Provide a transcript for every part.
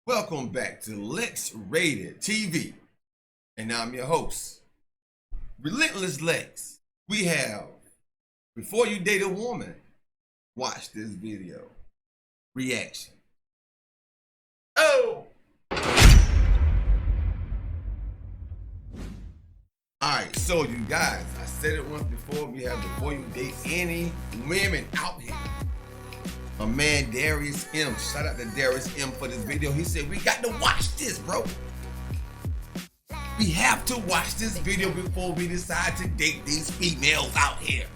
Welcome back to Lex Rated TV, and I'm your host, Relentless Lex. We have, before you date a woman, watch this video. Reaction. Oh! Alright, so you guys, I said it once before, we have before you date any women out here. My man Darius M. Shout out to Darius M for this video. He said we got to watch this, bro. We have to watch this video before we decide to date these females out here.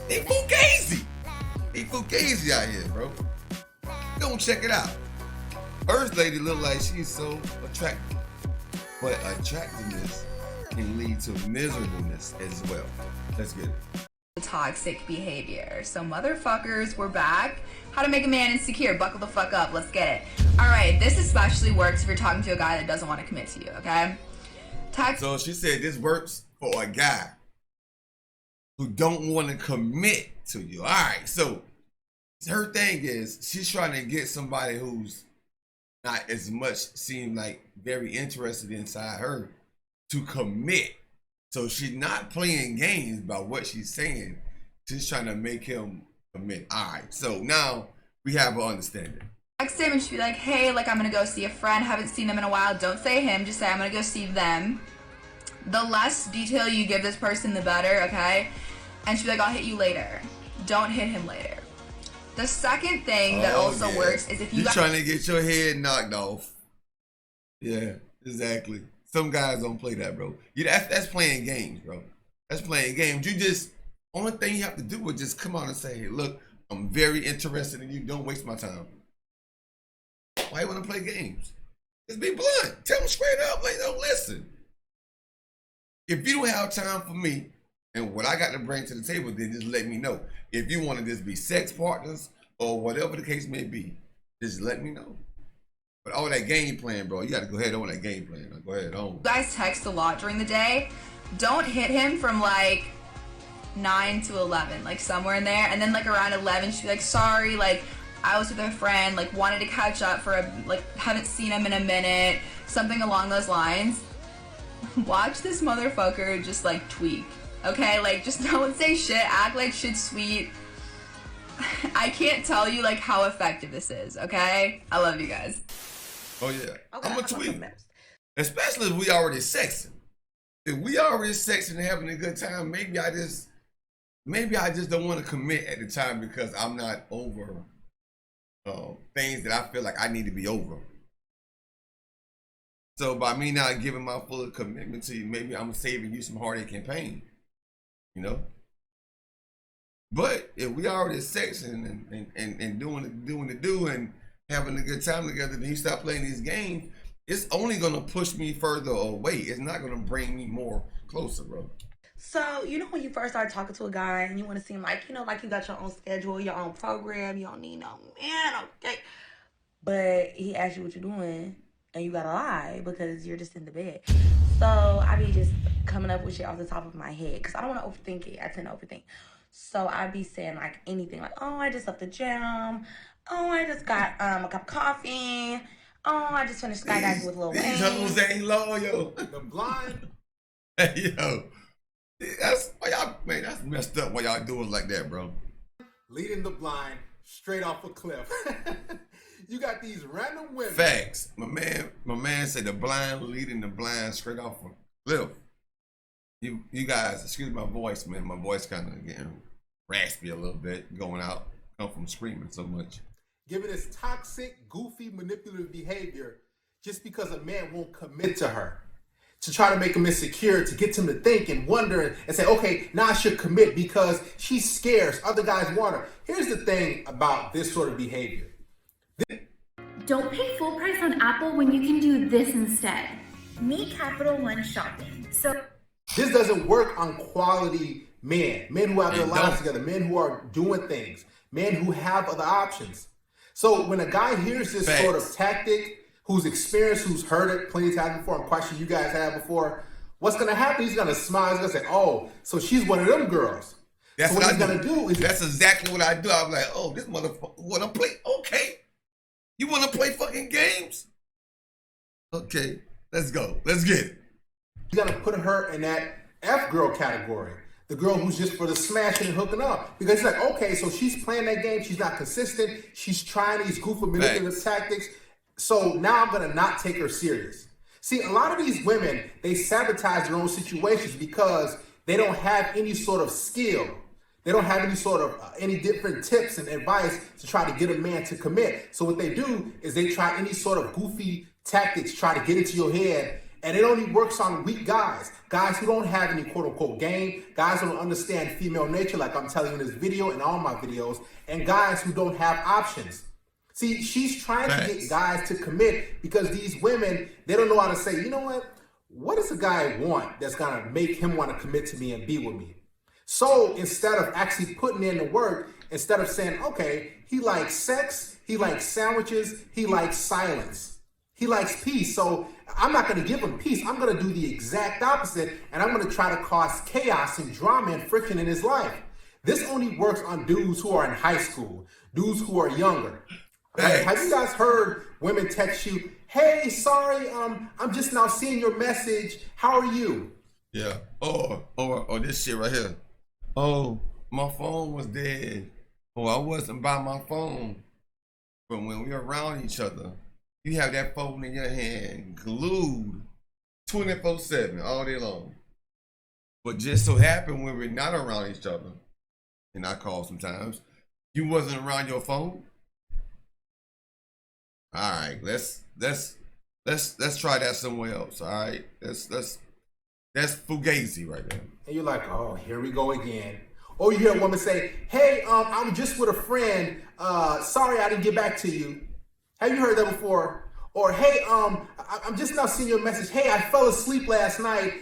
They fugazi. They fugazi out here, bro. Go check it out. First lady look like she's so attractive, but attractiveness can lead to miserableness as well. Let's get it. Toxic behavior. So motherfuckers, we're back. How to make a man insecure. Buckle the fuck up. Let's get it. All right, this especially works if you're talking to a guy that doesn't want to commit to you, okay? So she said this works for a guy who don't want to commit to you. All right, so her thing is she's trying to get somebody who's not as much seem like very interested inside her to commit. So she's not playing games by what she's saying. She's trying to make him commit. All right, so now we have an understanding. Text him and she'd be like, hey, like I'm gonna go see a friend, haven't seen them in a while. Don't say him, just say I'm gonna go see them. The less detail you give this person, the better, okay? And she'd be like, I'll hit you later. Don't hit him later. The second thing that also works is if you're trying to get your head knocked off. Yeah, exactly. Some guys don't play that, bro. That's playing games, bro. That's playing games. You just, only thing you have to do is just come on and say, hey, look, I'm very interested in you. Don't waste my time. Why you want to play games? Just be blunt. Tell them straight up. Like, don't listen. If you don't have time for me and what I got to bring to the table, then just let me know. If you want to just be sex partners or whatever the case may be, just let me know. But all that game plan, bro, you got to go ahead on that game plan. Go ahead on. You guys text a lot during the day. Don't hit him from like 9 to 11, like somewhere in there. And then like around 11, she'd be like, sorry, like I was with a friend, like wanted to catch up for haven't seen him in a minute, something along those lines. Watch this motherfucker just like tweak, okay? Like just don't say shit, act like shit's sweet. I can't tell you like how effective this is, okay? I love you guys. Oh yeah, okay, I'm a tweet. Especially if we already sexing. If we already sexing and having a good time, maybe I just don't want to commit at the time because I'm not over things that I feel like I need to be over. So by me not giving my full commitment to you, maybe I'm saving you some heartache and pain, you know? But if we already sexing and doing the do and having a good time together, then you stop playing these games, it's only gonna push me further away. It's not gonna bring me more closer, bro. So, you know when you first start talking to a guy and you want to seem like, you know, like you got your own schedule, your own program, you don't need no man, okay? But he asks you what you're doing and you gotta lie because you're just in the bed. So, I be just coming up with shit off the top of my head because I don't want to overthink it. I tend to overthink. So, I be saying like anything like, oh, I just left the gym. Oh, I just got a cup of coffee. Oh, I just finished skydiving with Lil Wayne. These hoes ain't loyal. The blind. Hey, yo. That's why y'all, man, that's messed up why y'all doing like that, bro. Leading the blind straight off a cliff. You got these random women. Facts. My man said the blind leading the blind straight off a cliff. You guys, excuse my voice, man. My voice kind of getting raspy a little bit, going out, come from screaming so much. Giving this toxic, goofy, manipulative behavior just because a man won't commit to her. To try to make him insecure, to get him to think and wonder and say, okay, now I should commit because she's scarce. Other guys want her. Here's the thing about this sort of behavior. Don't pay full price on Apple when you can do this instead. Me Capital One Shopping. So this doesn't work on quality men who have their lives together, men who are doing things, men who have other options. So when a guy hears this sort of tactic, who's experienced, who's heard it plenty of times before, and questions you guys had before, what's going to happen? He's going to smile. He's going to say, oh, so she's one of them girls. That's so what he's going to do is... That's exactly what I do. I'm like, oh, this motherfucker want to play. Okay. You want to play fucking games? Okay, let's go. Let's get it. You gotta put her in that F girl category. The girl who's just for the smashing and hooking up. Because it's like, okay, so she's playing that game. She's not consistent. She's trying these goofy manipulative tactics. So now I'm going to not take her serious. See, a lot of these women, they sabotage their own situations because they don't have any sort of skill. They don't have any sort of, any different tips and advice to try to get a man to commit. So what they do is they try any sort of goofy tactics, try to get into your head. And it only works on weak guys who don't have any quote unquote game, guys who don't understand female nature like I'm telling you in this video and all my videos, and guys who don't have options. See, she's trying to get guys to commit because these women, they don't know how to say, you know what does a guy want that's gonna make him want to commit to me and be with me? So instead of actually putting in the work, instead of saying, okay, he likes sex, he likes sandwiches, he likes silence. He likes peace, so I'm not going to give him peace. I'm going to do the exact opposite, and I'm going to try to cause chaos and drama and friction in his life. This only works on dudes who are in high school, dudes who are younger. Right? Have you guys heard women text you, hey, sorry, I'm just now seeing your message. How are you? Yeah. Or this shit right here. Oh, my phone was dead. Oh, I wasn't by my phone. But when we were around each other, you have that phone in your hand, glued 24/7 all day long. But just so happened when we're not around each other, and I call sometimes, you wasn't around your phone. All right, let's try that somewhere else. All right, that's fugazi right there. And you're like, oh, here we go again. Or you hear a woman say, hey, I'm just with a friend. Sorry, I didn't get back to you. Have you heard that before? Or, hey, I'm just now seeing your message. Hey, I fell asleep last night.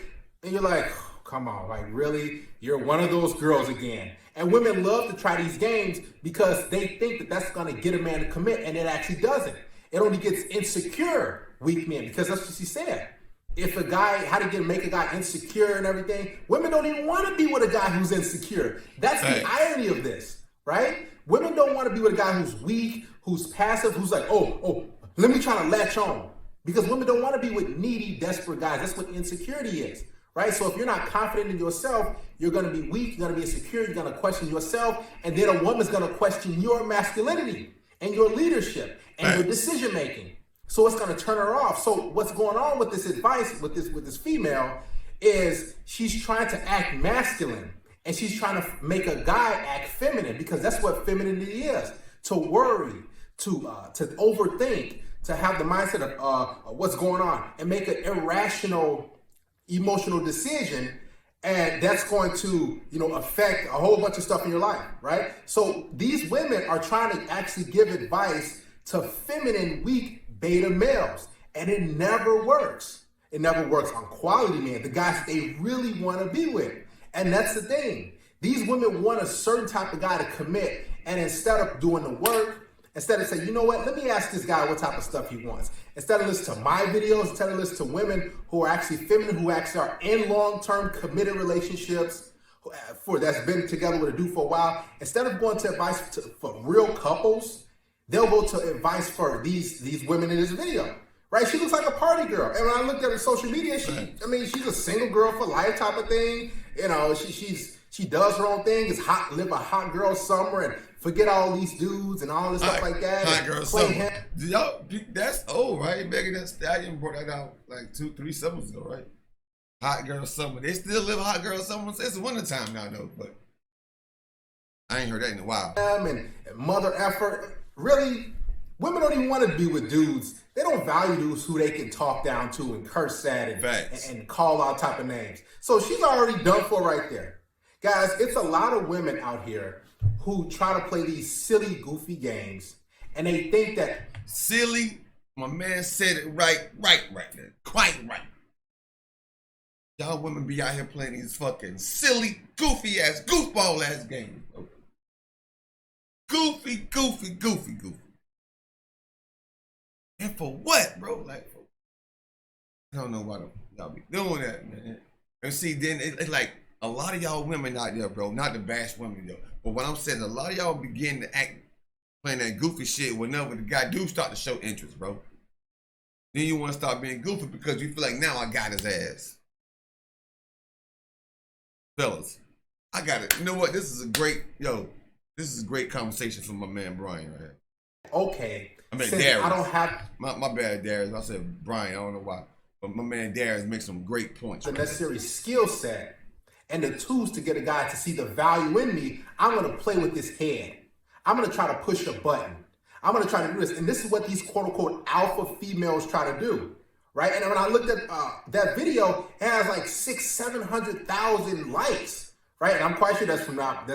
And you're like, oh, come on, like really? You're one of those girls again. And women love to try these games because they think that that's going to get a man to commit, and it actually doesn't. It only gets insecure weak men, because that's what she said. If a guy, how to make a guy insecure and everything, women don't even want to be with a guy who's insecure. That's the irony of this, right? Women don't want to be with a guy who's weak, who's passive, who's like, oh, let me try to latch on. Because women don't want to be with needy, desperate guys. That's what insecurity is, right? So if you're not confident in yourself, you're going to be weak, you're going to be insecure, you're going to question yourself, and then a woman's going to question your masculinity and your leadership and your decision making. So it's going to turn her off. So what's going on with this advice, with this female, is she's trying to act masculine, and she's trying to make a guy act feminine, because that's what femininity is: to worry, to overthink, to have the mindset of what's going on, and make an irrational, emotional decision, and that's going to affect a whole bunch of stuff in your life, right? So these women are trying to actually give advice to feminine, weak beta males, and it never works. It never works on quality men, the guys that they really want to be with. And that's the thing. These women want a certain type of guy to commit, and instead of doing the work, instead of saying, you know what, let me ask this guy what type of stuff he wants. Instead of listening to my videos, instead of listening to women who are actually feminine, who actually are in long-term committed relationships, that's been together with a dude for a while, instead of going to advice for real couples, they'll go to advice for these women in this video, right? She looks like a party girl. And when I looked at her social media, she's a single girl for life type of thing. She does her own thing. It's hot, live a hot girl summer and forget all these dudes and all this stuff like that. Hot girl summer. Yo, that's old, right? Megan Thee Stallion brought that out like 2-3 summers ago, right? Hot girl summer. They still live hot girl summer. It's wintertime now, though, but I ain't heard that in a while. And mother effort. Really, women don't even want to be with dudes. They don't value dudes who they can talk down to and curse at and call all type of names. So she's already done for right there. Guys, it's a lot of women out here who try to play these silly, goofy games, and they think that... Silly? My man said it right there. Quite right. Y'all women be out here playing these fucking silly, goofy-ass, goofball-ass games, bro. Goofy. And for what, bro? Like, I don't know why y'all be doing that, man. And see, then it's like a lot of y'all women out there, bro, not to bash women, though, but what I'm saying, a lot of y'all begin to act playing that goofy shit whenever the guy do start to show interest, bro. Then you want to start being goofy because you feel like now I got his ass. Fellas, I got it. You know what? This is a great conversation from my man Brian right here. Okay. I mean, Since Darius. I don't have my bad, Darius. I said Brian. I don't know why, but my man Darius makes some great points. the necessary skill set and the tools to get a guy to see the value in me, I'm going to play with his head. I'm going to try to push a button. I'm going to try to do this. And this is what these quote unquote alpha females try to do. Right. And when I looked at that video, it has like 600,000-700,000 likes. Right. And I'm quite sure that's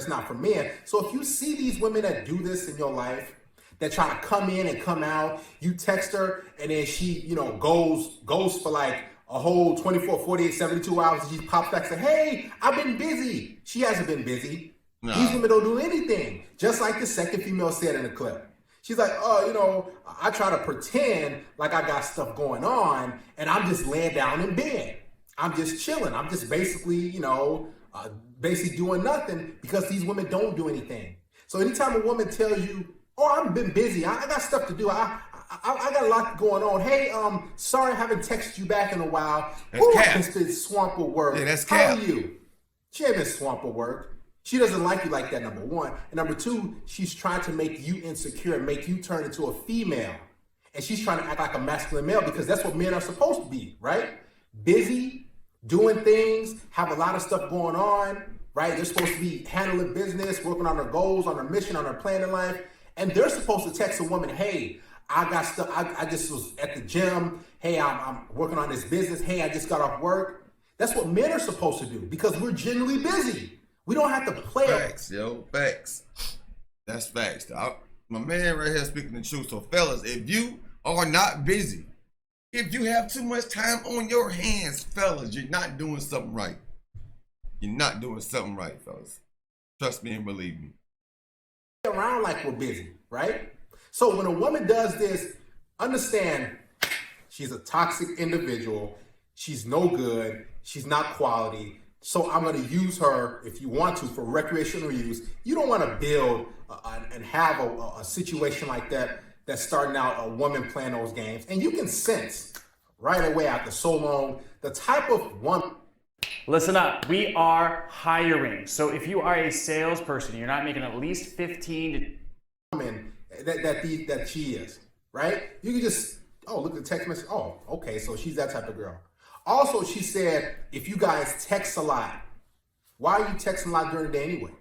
not for men. So if you see these women that do this in your life, that try to come in and come out, you text her and then she, goes for like a whole 24, 48, 72 hours and she pops back and says, hey, I've been busy. She hasn't been busy. No. These women don't do anything. Just like the second female said in the clip. She's like, I try to pretend like I got stuff going on and I'm just laying down in bed. I'm just chilling. I'm just basically, basically doing nothing because these women don't do anything. So anytime a woman tells you, oh, I've been busy. I got stuff to do. I got a lot going on. Hey, sorry I haven't texted you back in a while. It's been swamped with work. Yeah, that's cap. How are you? She ain't been swamped with work. She doesn't like you like that, number one. And number two, she's trying to make you insecure and make you turn into a female. And she's trying to act like a masculine male because that's what men are supposed to be, right? Busy, doing things, have a lot of stuff going on, right? They're supposed to be handling business, working on their goals, on their mission, on their plan in life. And they're supposed to text a woman, hey, I got stuff. I just was at the gym. Hey, I'm working on this business. Hey, I just got off work. That's what men are supposed to do because we're generally busy. We don't have to play. Facts, facts. That's facts. My man right here speaking the truth. So fellas, if you are not busy, if you have too much time on your hands, fellas, you're not doing something right. You're not doing something right, fellas. Trust me and believe me. Around like we're busy, right? So when a woman does this, understand she's a toxic individual. She's no good. She's not quality. So I'm going to use her, if you want to, for recreational use. You don't want to build and have a situation like that that's starting out a woman playing those games. And you can sense right away after so long the type of woman. Listen up, we are hiring. So if you are a salesperson, you're not making at least 15 to women that she is, right? You can just, look at the text message. Oh, okay, so she's that type of girl. Also, she said, if you guys text a lot, why are you texting a lot during the day anyway?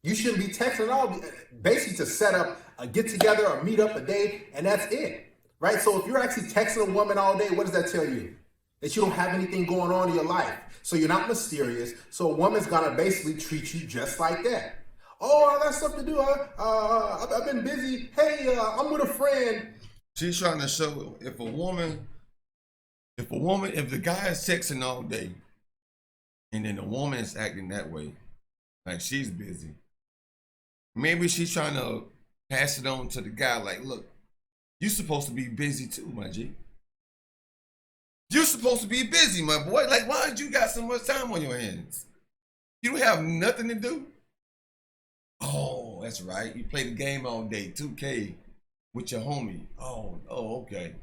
You shouldn't be texting at all, basically to set up a get together or meet up a date, and that's it, right? So if you're actually texting a woman all day, what does that tell you? That you don't have anything going on in your life. So you're not mysterious. So a woman's gonna basically treat you just like that. Oh, I got stuff to do. I've been busy. Hey, I'm with a friend. She's trying to show if the guy is texting all day and then the woman is acting that way, like she's busy, maybe she's trying to pass it on to the guy like, look, you're supposed to be busy too, my G. You're supposed to be busy, my boy. Like, why did you got so much time on your hands? You don't have nothing to do? Oh, that's right. You play the game all day, 2K, with your homie. Oh, okay.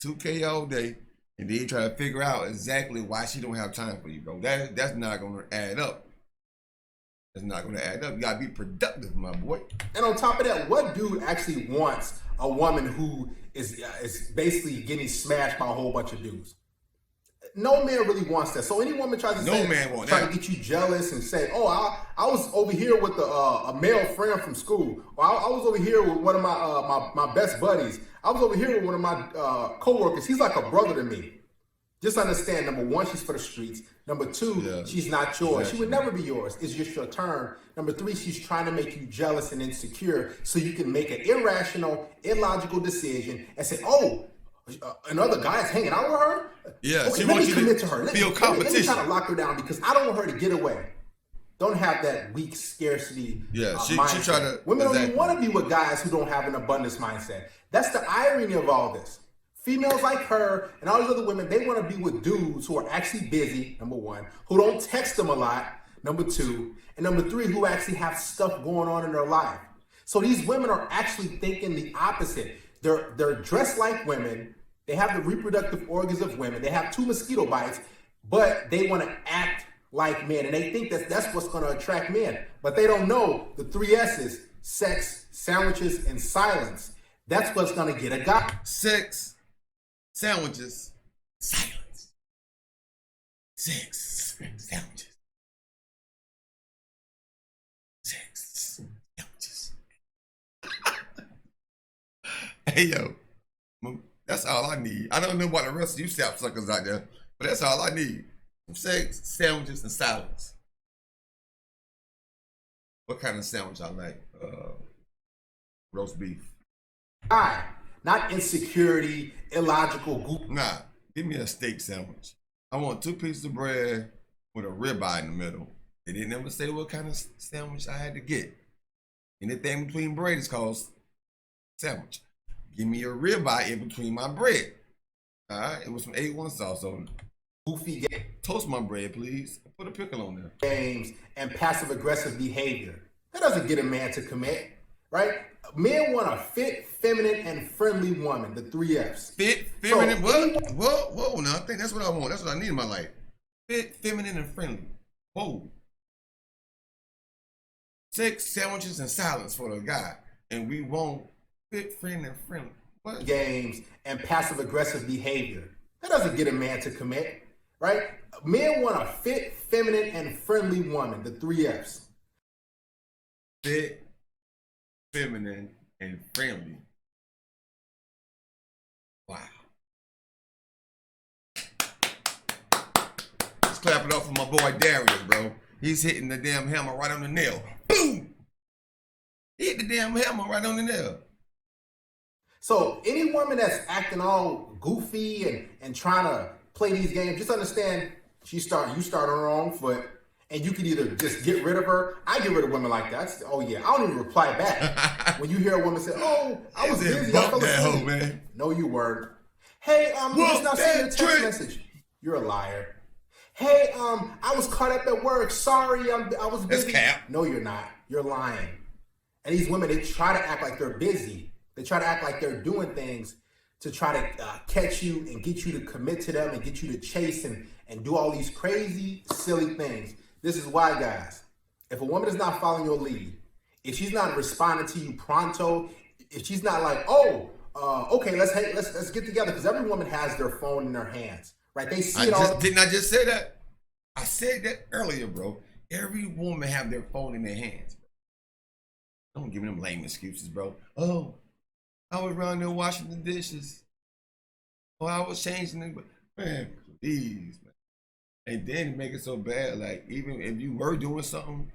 2K all day, and then you try to figure out exactly why she don't have time for you, bro. That's not gonna add up. That's not gonna add up. You gotta be productive, my boy. And on top of that, what dude actually wants a woman who is basically getting smashed by a whole bunch of dudes? No man really wants that. So any woman tries to to get you jealous and say, "Oh, I was over here with a male friend from school, or I was over here with one of my best buddies. I was over here with one of my coworkers. He's like a brother to me." Just understand, number one, she's for the streets. Number two, she's not yours. Exactly. She would never be yours. It's just your turn. Number three, she's trying to make you jealous and insecure so you can make an irrational, illogical decision and say, "Oh, another guy's hanging out with her? Yeah, okay, she let wants me you commit to her. feel competition. Let me try to lock her down because I don't want her to get away." Don't have that weak scarcity mindset. She try to. Women don't even want to be with guys who don't have an abundance mindset. That's the irony of all this. Females like her and all these other women, they want to be with dudes who are actually busy, number one, who don't text them a lot, number two, and number three, who actually have stuff going on in their life. So these women are actually thinking the opposite. They're dressed like women. They have the reproductive organs of women. They have 2 mosquito bites, but they want to act like men. And they think that that's what's going to attract men. But they don't know the 3 S's: sex, sandwiches, and silence. That's what's going to get a guy. Sex, sandwiches, silence. Sex, sandwiches. Sex, sandwiches. Hey, yo. That's all I need. I don't know about the rest of you sap suckers out there, but that's all I need. Some sex, sandwiches, and silence. What kind of sandwich I like? Roast beef. Not insecurity, illogical goop. Nah, give me a steak sandwich. I want 2 pieces of bread with a ribeye in the middle. They didn't ever say what kind of sandwich I had to get. Anything between bread is called sandwich. Give me a ribeye in between my bread. All right, it was some A1 sauce on it. Goofy games. Toast my bread, please. Put a pickle on there. Games and passive-aggressive behavior. That doesn't get a man to commit, right? Men want a fit, feminine, and friendly woman, the 3 F's. Fit, feminine, whoa, now I think that's what I want. That's what I need in my life. Fit, feminine, and friendly. Whoa. Sex, sandwiches, and silence for the guy. And we want fit, friend, and friendly. What? Games and passive-aggressive behavior. That doesn't get a man to commit, right? Men want a fit, feminine, and friendly woman, the 3 F's. Fit, feminine, and friendly. Wow. Let's clap it up for my boy Darius, bro. He's hitting the damn hammer right on the nail. Boom! He hit the damn hammer right on the nail. So any woman that's acting all goofy and trying to play these games, just understand you start on the wrong foot, and you can either just get rid of her. I get rid of women like that. Oh yeah, I don't even reply back. When you hear a woman say, "Oh, I was busy, I fell asleep." Hoe, man. No, you weren't. Hey, just not seeing your text message. You're a liar. Hey, I was caught up at work. Sorry, I was busy. That's cap. No, you're not. You're lying. And these women, they try to act like they're busy. They try to act like they're doing things to try to catch you and get you to commit to them and get you to chase and do all these crazy, silly things. This is why, guys, if a woman is not following your lead, if she's not responding to you pronto, if she's not like, okay, let's get together, because every woman has their phone in their hands, right? They see it all. Didn't I just say that? I said that earlier, bro. Every woman have their phone in their hands. Don't give them lame excuses, bro. Oh, I was around there washing the dishes. Oh, I was changing them. Man, please, man. And then make it so bad, like, even if you were doing something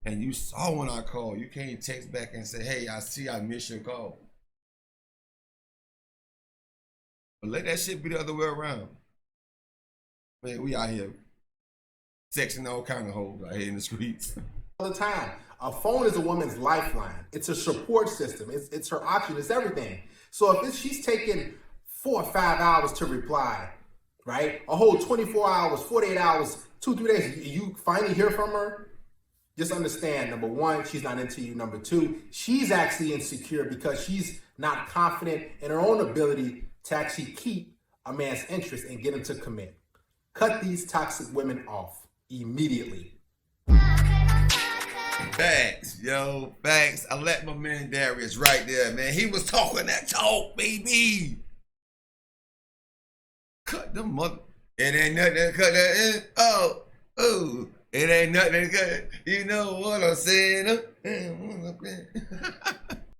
and you saw when I called, you can't text back and say, hey, I see I missed your call. But let that shit be the other way around. Man, we out here sexing all kind of hoes out here in the streets. All the time. A phone is a woman's lifeline. It's a support system. It's her option. It's everything. So if she's taking 4 or 5 hours to reply, right? A whole 24 hours, 48 hours, 2-3 days, you finally hear from her, just understand, number one, she's not into you. Number two, she's actually insecure because she's not confident in her own ability to actually keep a man's interest and get him to commit. Cut these toxic women off immediately. Facts, yo, facts. I let my man Darius right there, man. He was talking that talk, baby. Cut the mother. It ain't nothing to cut that in. Oh, it ain't nothing to cut. You know what I'm saying?